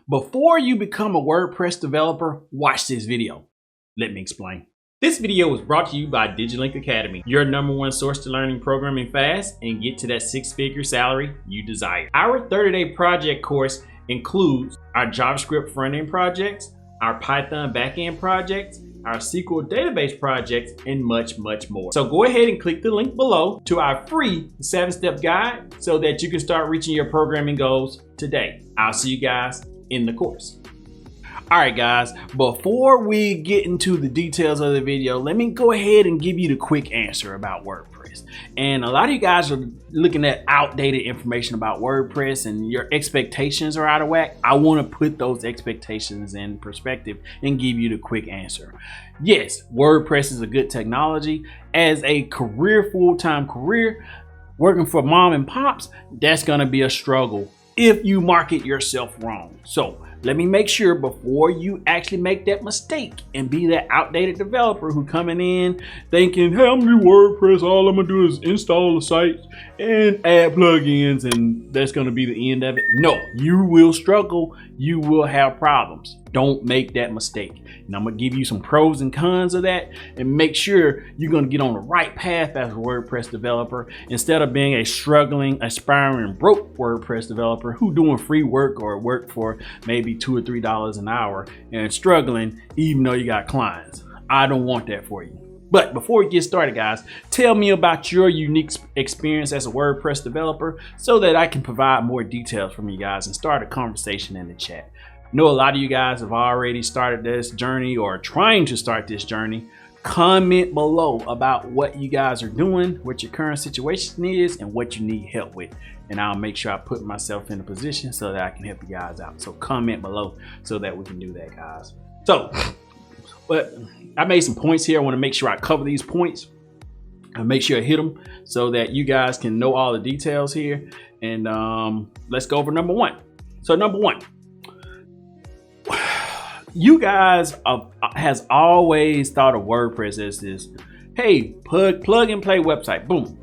Before you become a WordPress developer, watch this video. Let me explain. This video was brought to you by DigiLink Academy, your #1 source to learning programming fast and get to that six-figure salary you desire. Our 30-day project course includes our JavaScript front-end projects, our Python back-end projects, our SQL database projects, and much, much more. So go ahead and click the link below to our free 7-step guide so that you can start reaching your programming goals today. I'll see you guys in the course. All right, guys, before we get into the details of the video, let me go ahead and give you the quick answer about WordPress. And a lot of you guys are looking at outdated information about WordPress and your expectations are out of whack. I want to put those expectations in perspective and give you the quick answer. Yes, WordPress is a good technology. As a career, full-time career, working for mom and pops, that's going to be a struggle if you market yourself wrong. So let me make sure before you actually make that mistake and be that outdated developer who coming in thinking, hey, I'm new WordPress, all I'm gonna do is install the site and add plugins and that's gonna be the end of it. No, you will struggle, you will have problems. Don't make that mistake. And I'm gonna give you some pros and cons of that and make sure you're gonna get on the right path as a WordPress developer instead of being a struggling, aspiring, broke WordPress developer who doing free work or work for maybe $2 or $3 an hour and struggling even though you got clients. I don't want that for you. But before we get started, guys, tell me about your unique experience as a WordPress developer so that I can provide more details from you guys and start a conversation in the chat. I know a lot of you guys have already started this journey or trying to start this journey. Comment below about what you guys are doing, what your current situation is, and what you need help with. And I'll make sure I put myself in a position so that I can help you guys out. So comment below so that we can do that, guys. So, but I made some points here. I want to make sure I cover these points and make sure I hit them so that you guys can know all the details here. And let's go over number one. So number one, you guys has always thought of WordPress as this, hey, plug and play website, boom,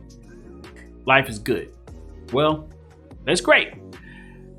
life is good. Well, that's great.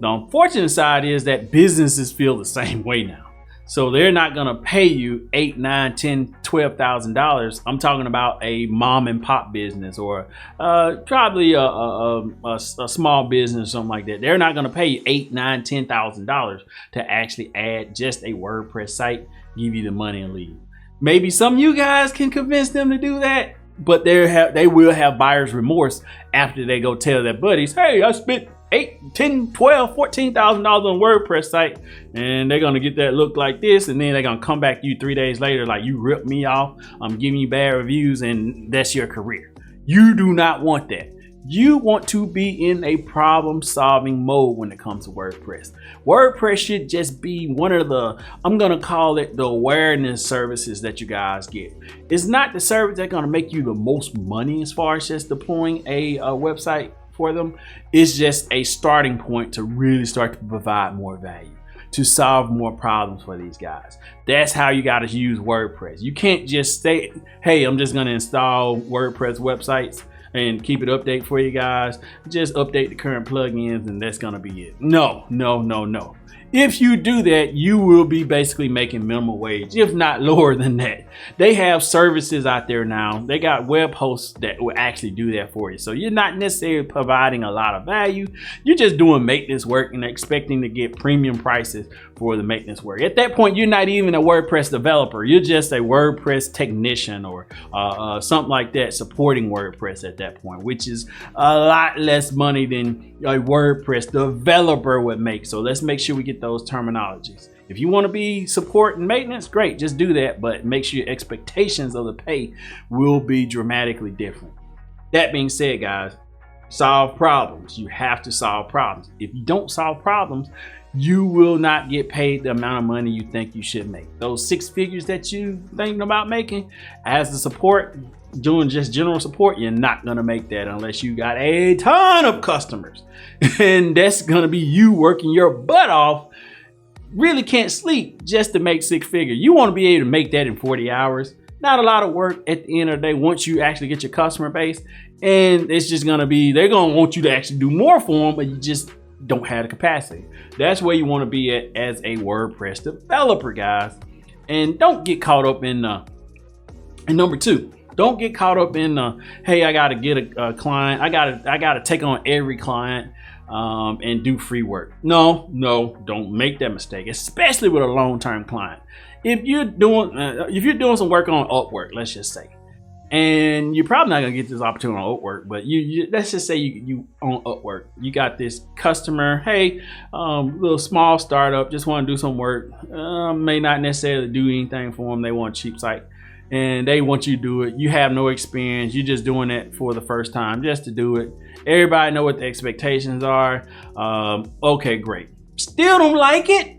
The unfortunate side is that businesses feel the same way now. So they're not gonna pay you $8, $9, $10, $12,000. I'm talking about a mom and pop business or probably a small business or something like that. They're not gonna pay you $8, $9, $10,000 to actually add just a WordPress site, give you the money and leave. Maybe some of you guys can convince them to do that, but they will have buyer's remorse after they go tell their buddies, hey, I spent $8, $10, $12, $14,000 on a WordPress site, and they're gonna get that look like this, and then they're gonna come back to you 3 days later like you ripped me off, I'm giving you bad reviews, and that's your career. You do not want that. You want to be in a problem-solving mode when it comes to WordPress. WordPress should just be one of the, I'm gonna call it the awareness services that you guys get. It's not the service that's gonna make you the most money as far as just deploying a website for them. It's just a starting point to really start to provide more value, to solve more problems for these guys. That's how you got to use WordPress. You can't just say, hey, I'm just going to install WordPress websites and keep it update for you guys. Just update the current plugins and that's going to be it. No, no, no, no. If you do that, you will be basically making minimum wage, if not lower than that. They have services out there now. They got web hosts that will actually do that for you. So you're not necessarily providing a lot of value. You're just doing maintenance work and expecting to get premium prices for the maintenance work. At that point, you're not even a WordPress developer. You're just a WordPress technician or something like that, supporting WordPress at that point, which is a lot less money than a WordPress developer would make. So let's make sure we get those terminologies. If you want to be support and maintenance, great, just do that, but make sure your expectations of the pay will be dramatically different. That being said, guys, solve problems. You have to solve problems. If you don't solve problems, you will not get paid the amount of money you think you should make. Those 6 figures that you thinking about making as the support, doing just general support, you're not gonna make that unless you got a ton of customers. And that's gonna be you working your butt off, really can't sleep just to make 6 figures. You wanna be able to make that in 40 hours. Not a lot of work at the end of the day once you actually get your customer base. And it's just gonna be, they're gonna want you to actually do more for them, but you just don't have the capacity. That's where you want to be at as a WordPress developer, guys. And don't get caught up in and number two, don't get caught up in hey, I gotta get a client, I gotta take on every client and do free work. No, don't make that mistake, especially with a long-term client. If you're doing some work on Upwork, let's just say, and you're probably not gonna get this opportunity on Upwork, but you let's just say you on Upwork, you got this customer, hey, little small startup, just want to do some work, may not necessarily do anything for them, they want a cheap site, and they want you to do it. You have no experience, you're just doing it for the first time just to do it. Everybody know what the expectations are. Okay, great. Still don't like it,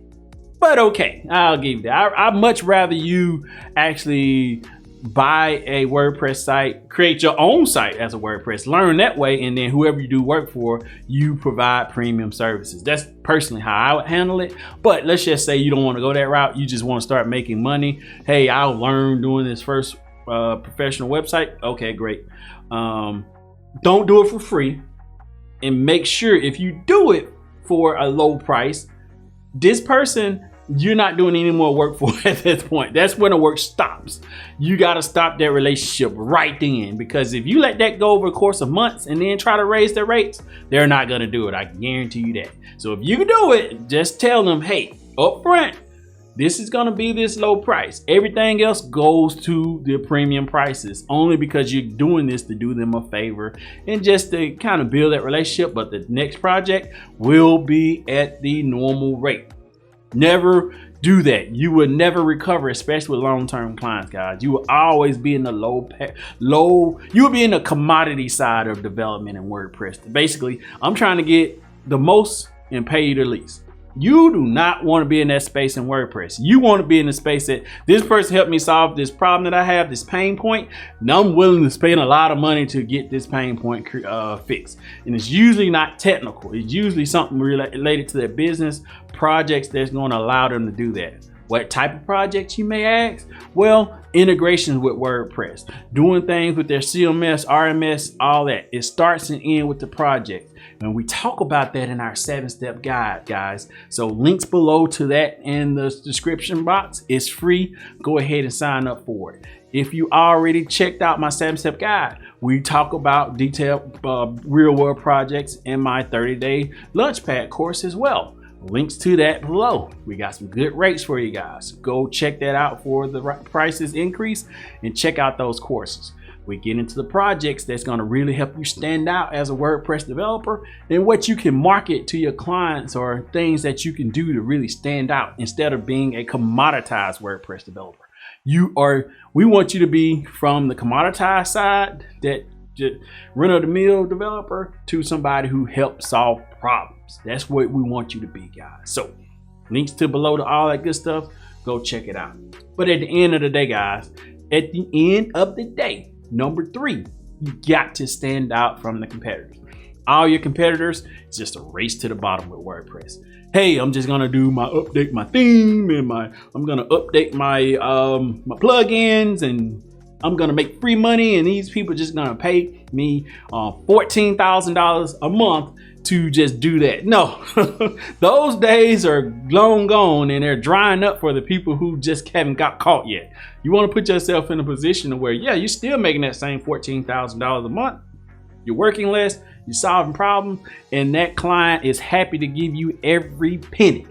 but okay, I'll give you that. I'd much rather you actually buy a WordPress site, create your own site as a WordPress, learn that way, and then whoever you do work for, you provide premium services. That's personally how I would handle it. But let's just say you don't want to go that route, you just want to start making money. Hey, I'll learn doing this first professional website. Okay, great. Don't do it for free, and make sure if you do it for a low price, this person you're not doing any more work for at this point. That's when the work stops. You got to stop that relationship right then, because if you let that go over the course of months and then try to raise their rates, they're not going to do it. I guarantee you that. So if you can do it, just tell them, hey, up front, this is going to be this low price. Everything else goes to the premium prices, only because you're doing this to do them a favor and just to kind of build that relationship. But the next project will be at the normal rate. Never do that. You will never recover, especially with long-term clients, guys. You will always be in the you will be in the commodity side of development in WordPress. Basically, I'm trying to get the most and pay you the least. You do not want to be in that space in WordPress. You want to be in the space that this person helped me solve this problem that I have, this pain point. Now I'm willing to spend a lot of money to get this pain point fixed. And it's usually not technical. It's usually something related to their business projects that's going to allow them to do that. What type of projects, you may ask? Well, integrations with WordPress, doing things with their CMS, RMS, all that. It starts and ends with the project. And we talk about that in our 7-step guide, guys. So links below to that in the description box. It's free. Go ahead and sign up for it. If you already checked out my 7-step guide, we talk about detailed real world projects in my 30-day Launchpad course as well. Links to that below. We got some good rates for you guys. Go check that out for the prices increase and check out those courses. We get into the projects that's going to really help you stand out as a WordPress developer, and what you can market to your clients or things that you can do to really stand out instead of being a commoditized WordPress developer. We want you to be from the commoditized side, that run-of-the-mill developer, to somebody who helps solve problems. That's what we want you to be, guys. So links to below to all that good stuff. Go check it out. But at the end of the day, guys, at the end of the day, number 3, you got to stand out from the competitors. All your competitors, it's just a race to the bottom with WordPress. Hey, I'm just gonna update my theme, and I'm gonna update my my plugins, and I'm gonna make free money, and these people are just gonna pay me $14,000 a month to just do that. No, those days are long gone, and they're drying up for the people who just haven't got caught yet. You want to put yourself in a position where, yeah, you're still making that same $14,000 a month. You're working less, you're solving problems, and that client is happy to give you every penny.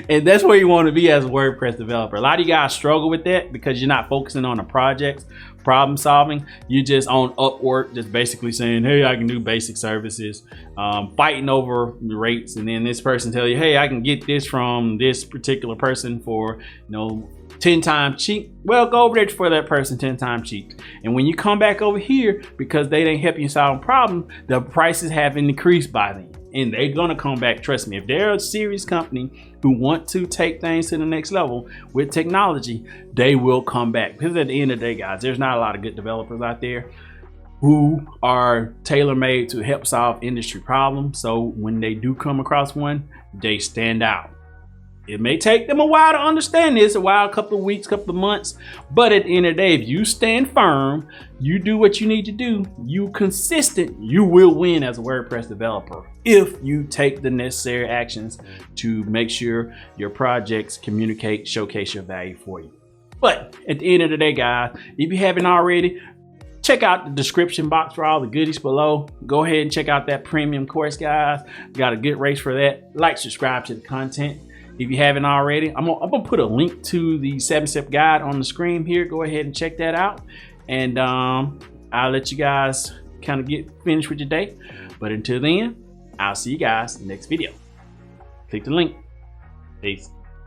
And that's where you want to be as a WordPress developer. A lot of you guys struggle with that because you're not focusing on the projects, problem solving. You're just on Upwork, just basically saying, hey, I can do basic services, fighting over the rates. And then this person tell you, hey, I can get this from this particular person for 10 times cheap. Well, go over there for that person 10 times cheap. And when you come back over here, because they didn't help you solve a problem, the prices have increased by then. And they're gonna come back. Trust me, if they're a serious company who want to take things to the next level with technology, they will come back. Because at the end of the day, guys, there's not a lot of good developers out there who are tailor-made to help solve industry problems. So when they do come across one, they stand out. It may take them a while to understand this, a couple of weeks, couple of months. But at the end of the day, if you stand firm, you do what you need to do, you consistent, you will win as a WordPress developer if you take the necessary actions to make sure your projects communicate, showcase your value for you. But at the end of the day, guys, if you haven't already, check out the description box for all the goodies below. Go ahead and check out that premium course, guys. Got a good race for that. Like, subscribe to the content. If you haven't already, I'm gonna put a link to the 7-step guide on the screen here. Go ahead and check that out. And I'll let you guys kind of get finished with your day. But until then, I'll see you guys in the next video. Click the link. Peace.